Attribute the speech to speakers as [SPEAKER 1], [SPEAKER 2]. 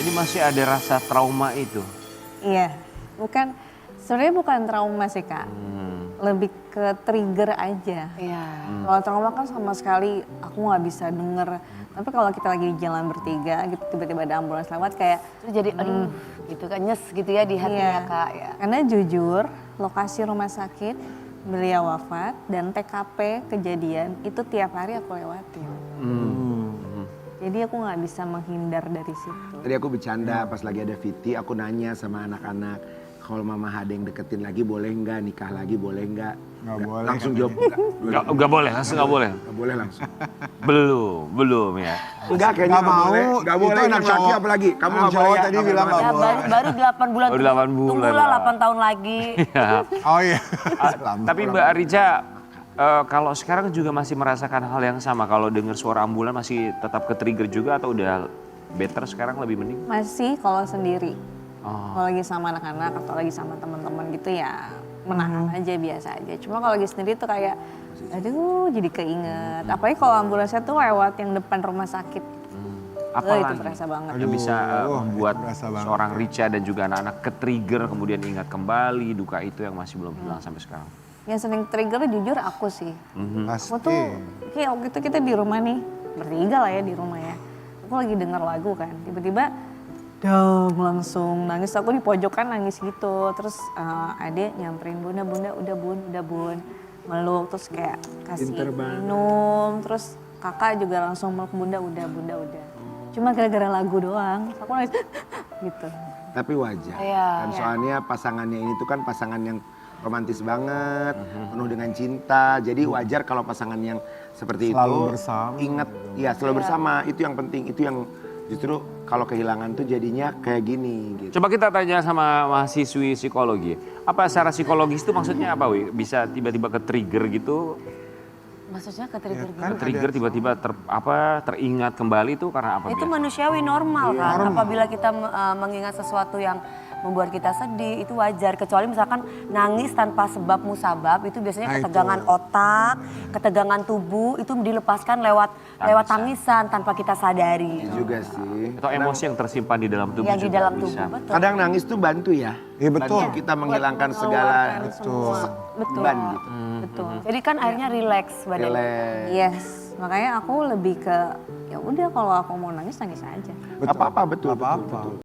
[SPEAKER 1] Jadi masih ada rasa trauma itu?
[SPEAKER 2] Iya, sebenarnya bukan trauma sih Kak. Lebih ke trigger aja.
[SPEAKER 3] Iya.
[SPEAKER 2] Kalau trauma kan sama sekali aku nggak bisa denger. Tapi kalau kita lagi di jalan bertiga gitu tiba-tiba ada ambulans lewat kayak
[SPEAKER 3] Terus jadi aduh gitu kan nyes gitu ya di hatinya
[SPEAKER 2] iya.
[SPEAKER 3] Kak ya.
[SPEAKER 2] Karena jujur lokasi rumah sakit beliau wafat dan TKP kejadian itu tiap hari aku lewatin. Jadi aku nggak bisa menghindar dari situ.
[SPEAKER 4] Tadi aku bercanda pas lagi ada Viti, aku nanya sama anak-anak, kalau Mama Hade yang deketin lagi boleh nggak, nikah lagi boleh nggak?
[SPEAKER 5] Nggak boleh.
[SPEAKER 4] Langsung
[SPEAKER 5] katanya.
[SPEAKER 4] jawab
[SPEAKER 1] Nggak boleh, langsung nggak boleh.
[SPEAKER 4] nggak boleh langsung.
[SPEAKER 1] Belum ya.
[SPEAKER 4] Enggak kayaknya
[SPEAKER 5] Nggak
[SPEAKER 4] nggak
[SPEAKER 5] mau,
[SPEAKER 4] boleh. Nggak
[SPEAKER 5] itu
[SPEAKER 4] boleh
[SPEAKER 5] anak
[SPEAKER 4] yang laki
[SPEAKER 5] cowok.
[SPEAKER 4] apalagi. Kamu
[SPEAKER 5] Anak
[SPEAKER 4] nggak
[SPEAKER 5] cowok
[SPEAKER 4] boleh ya.
[SPEAKER 5] tadi
[SPEAKER 4] Nggak
[SPEAKER 5] bilang
[SPEAKER 4] boleh.
[SPEAKER 5] nggak
[SPEAKER 3] Ya,
[SPEAKER 5] boleh.
[SPEAKER 3] baru 8 bulan.
[SPEAKER 1] Baru 8 bulan
[SPEAKER 3] Tunggulah
[SPEAKER 1] lah.
[SPEAKER 3] 8 tahun lagi.
[SPEAKER 5] Oh iya.
[SPEAKER 1] Tapi Mbak Rica, kalau sekarang juga masih merasakan hal yang sama. Kalau dengar suara ambulan masih tetap ke-trigger juga atau udah better sekarang lebih mending?
[SPEAKER 2] Masih kalau sendiri.
[SPEAKER 1] Oh.
[SPEAKER 2] Kalau lagi sama anak-anak atau lagi sama teman-teman gitu ya menahan aja biasa aja. Cuma kalau lagi sendiri tuh kayak aduh jadi keinget. Apalagi kalau ambulansnya tuh lewat yang depan rumah sakit. Itu
[SPEAKER 1] Apalagi
[SPEAKER 2] berasa banget.
[SPEAKER 1] yang bisa membuat
[SPEAKER 5] itu berasa banget.
[SPEAKER 1] seorang Rica dan juga anak-anak ke-trigger kemudian ingat kembali duka itu yang masih belum hilang sampai sekarang.
[SPEAKER 2] Yang sering trigger jujur aku sih.
[SPEAKER 5] Pasti.
[SPEAKER 2] Aku tuh kayak waktu itu kita di rumah nih, bertiga lah ya di rumah ya. Aku lagi denger lagu kan, tiba-tiba dong langsung nangis. Aku di pojokan nangis gitu. Terus adek nyamperin bunda udah bun. Meluk terus kayak kasih
[SPEAKER 4] Pinter banget.
[SPEAKER 2] minum. Terus kakak juga langsung meluk bunda udah. Cuma gara-gara lagu doang, aku nangis gitu.
[SPEAKER 4] Tapi wajar.
[SPEAKER 3] Iya.
[SPEAKER 4] Kan soalnya pasangannya ini tuh kan pasangan yang romantis banget, penuh dengan cinta. Jadi wajar kalau pasangan yang seperti
[SPEAKER 5] Selalu
[SPEAKER 4] itu
[SPEAKER 5] bersama.
[SPEAKER 4] ingat, ya selalu bersama. Itu yang penting, itu yang justru kalau kehilangan tuh jadinya kayak gini gitu.
[SPEAKER 1] Coba kita tanya sama mahasiswi psikologi. Apa secara psikologis itu maksudnya apa, Wi? Bisa tiba-tiba ke-trigger gitu?
[SPEAKER 3] Maksudnya ke-trigger
[SPEAKER 5] Ya,
[SPEAKER 3] gitu.
[SPEAKER 5] kan
[SPEAKER 1] Ke-trigger tiba-tiba teringat kembali itu karena apa?
[SPEAKER 3] Itu
[SPEAKER 1] biasanya?
[SPEAKER 3] manusiawi normal kan. Apabila kita mengingat sesuatu yang membuat kita sedih itu wajar. Kecuali misalkan nangis tanpa sebab musabab itu biasanya
[SPEAKER 5] Nah, itu.
[SPEAKER 3] ketegangan otak, ketegangan tubuh itu dilepaskan lewat tangisan tanpa kita sadari.
[SPEAKER 4] Itu juga sih.
[SPEAKER 1] Atau emosi yang tersimpan di dalam tubuh
[SPEAKER 3] Yang di
[SPEAKER 1] juga
[SPEAKER 3] dalam
[SPEAKER 1] bisa.
[SPEAKER 3] tubuh betul.
[SPEAKER 4] Kadang nangis tuh bantu ya.
[SPEAKER 5] Iya betul.
[SPEAKER 4] Bantu kita menghilangkan segala
[SPEAKER 2] Betul. Betul.
[SPEAKER 4] beban gitu.
[SPEAKER 2] Betul.
[SPEAKER 3] Jadi kan akhirnya relax badan.
[SPEAKER 4] Relax.
[SPEAKER 2] Yes, makanya aku lebih ke ya udah kalau aku mau nangis aja.
[SPEAKER 5] Betul.
[SPEAKER 4] Apa-apa betul.
[SPEAKER 5] Apa-apa.